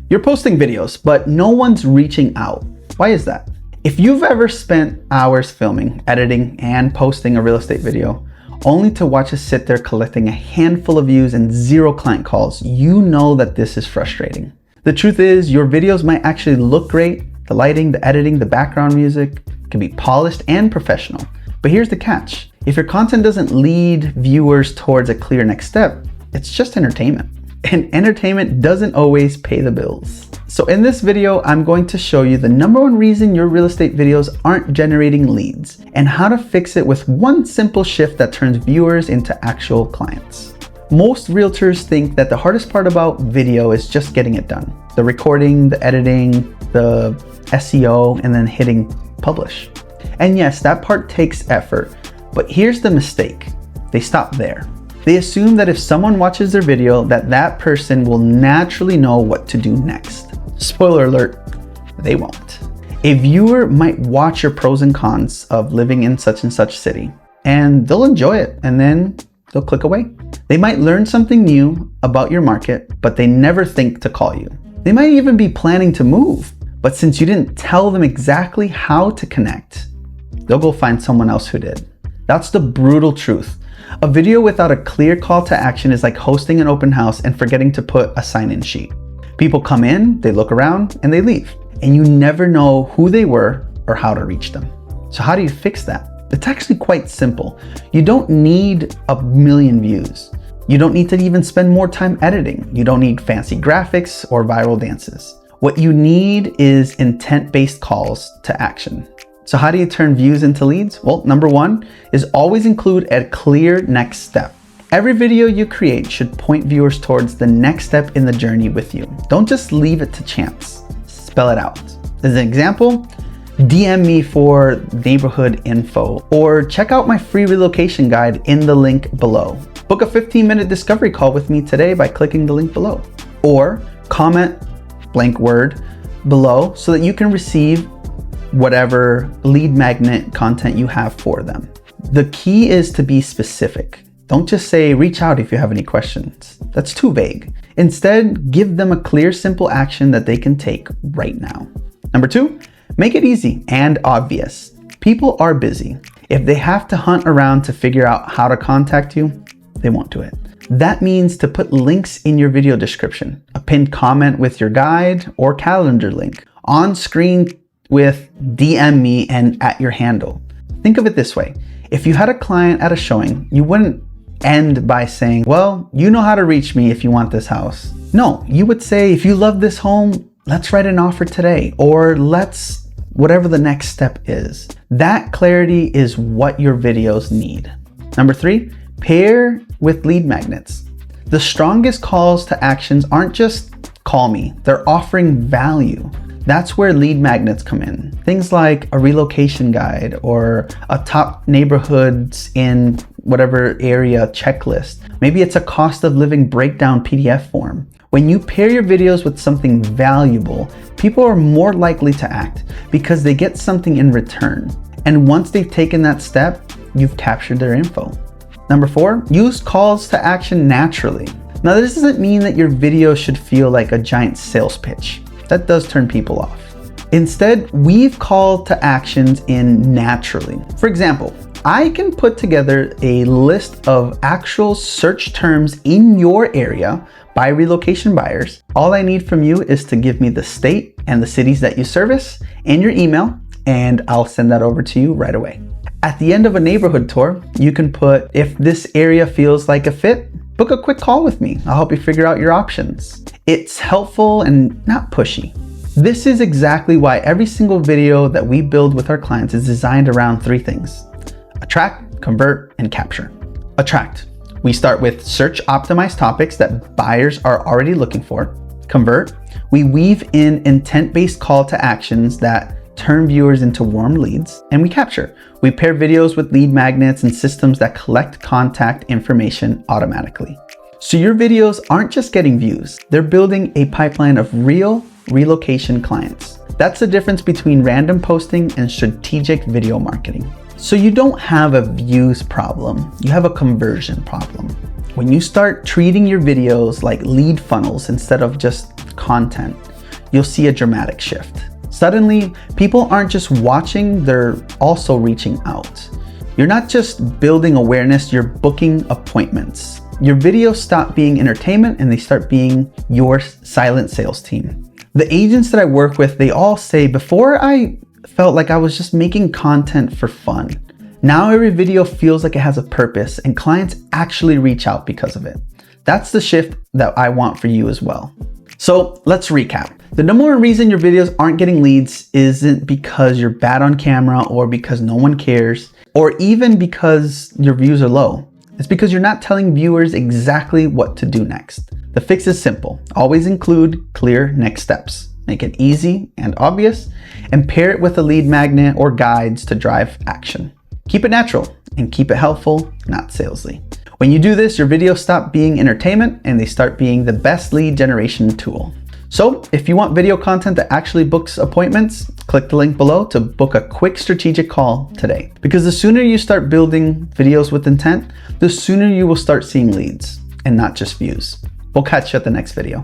You're posting videos, but no one's reaching out. Why is that? If you've ever spent hours filming, editing, and posting a real estate video, only to watch it sit there collecting a handful of views and 0 client calls, you know that this is frustrating. The truth is, your videos might actually look great. The lighting, the editing, the background music can be polished and professional. But here's the catch. If your content doesn't lead viewers towards a clear next step, it's just entertainment. And entertainment doesn't always pay the bills. So in this video, I'm going to show you the #1 reason your real estate videos aren't generating leads and how to fix it with one simple shift that turns viewers into actual clients. Most realtors think that the hardest part about video is just getting it done. The recording, the editing, the SEO, and then hitting publish. And yes, that part takes effort, but here's the mistake. They stop there. They assume that if someone watches their video, that person will naturally know what to do next. Spoiler alert, they won't. A viewer might watch your pros and cons of living in such and such city, and they'll enjoy it, and then they'll click away. They might learn something new about your market, but they never think to call you. They might even be planning to move, but since you didn't tell them exactly how to connect, they'll go find someone else who did. That's the brutal truth. A video without a clear call to action is like hosting an open house and forgetting to put a sign-in sheet. People come in, they look around, and they leave. And you never know who they were or how to reach them. So how do you fix that? It's actually quite simple. You don't need a million views. You don't need to even spend more time editing. You don't need fancy graphics or viral dances. What you need is intent-based calls to action. So how do you turn views into leads? Well, #1 is always include a clear next step. Every video you create should point viewers towards the next step in the journey with you. Don't just leave it to chance. Spell it out. As an example, DM me for neighborhood info, or check out my free relocation guide in the link below. Book a 15-minute discovery call with me today by clicking the link below. Or comment blank word below so that you can receive whatever lead magnet content you have for them. The key is to be specific. Don't just say, reach out if you have any questions. That's too vague. Instead, give them a clear, simple action that they can take right now. #2, make it easy and obvious. People are busy. If they have to hunt around to figure out how to contact you, they won't do it. That means to put links in your video description, a pinned comment with your guide or calendar link, on screen with DM me and at your handle. Think of it this way. If you had a client at a showing, you wouldn't end by saying, well, you know how to reach me if you want this house. No, you would say, if you love this home, let's write an offer today, or let's whatever the next step is. That clarity is what your videos need. #3, pair with lead magnets. The strongest calls to actions aren't just call me, they're offering value. That's where lead magnets come in. Things like a relocation guide or a top neighborhoods in whatever area checklist. Maybe it's a cost of living breakdown PDF form. When you pair your videos with something valuable, people are more likely to act because they get something in return. And once they've taken that step, you've captured their info. #4, use calls to action naturally. Now, this doesn't mean that your video should feel like a giant sales pitch. That does turn people off. Instead, weave call to actions in naturally. For example, I can put together a list of actual search terms in your area by relocation buyers. All I need from you is to give me the state and the cities that you service and your email, and I'll send that over to you right away. At the end of a neighborhood tour, you can put, if this area feels like a fit, book a quick call with me. I'll help you figure out your options. It's helpful and not pushy. This is exactly why every single video that we build with our clients is designed around 3 things: attract, convert, and capture. Attract. We start with search optimized topics that buyers are already looking for. Convert. We weave in intent-based call to actions that turn viewers into warm leads. And we capture. We pair videos with lead magnets and systems that collect contact information automatically. So your videos aren't just getting views, they're building a pipeline of real relocation clients. That's the difference between random posting and strategic video marketing. So you don't have a views problem, you have a conversion problem. When you start treating your videos like lead funnels instead of just content, you'll see a dramatic shift. Suddenly, people aren't just watching, they're also reaching out. You're not just building awareness, you're booking appointments. Your videos stop being entertainment and they start being your silent sales team. The agents that I work with, they all say, before I felt like I was just making content for fun. Now every video feels like it has a purpose and clients actually reach out because of it. That's the shift that I want for you as well. So let's recap. The number one reason your videos aren't getting leads isn't because you're bad on camera or because no one cares, or even because your views are low. It's because you're not telling viewers exactly what to do next. The fix is simple. Always include clear next steps. Make it easy and obvious, and pair it with a lead magnet or guides to drive action. Keep it natural and keep it helpful, not salesy. When you do this, your videos stop being entertainment and they start being the best lead generation tool. So if you want video content that actually books appointments, click the link below to book a quick strategic call today. Because the sooner you start building videos with intent, the sooner you will start seeing leads and not just views. We'll catch you at the next video.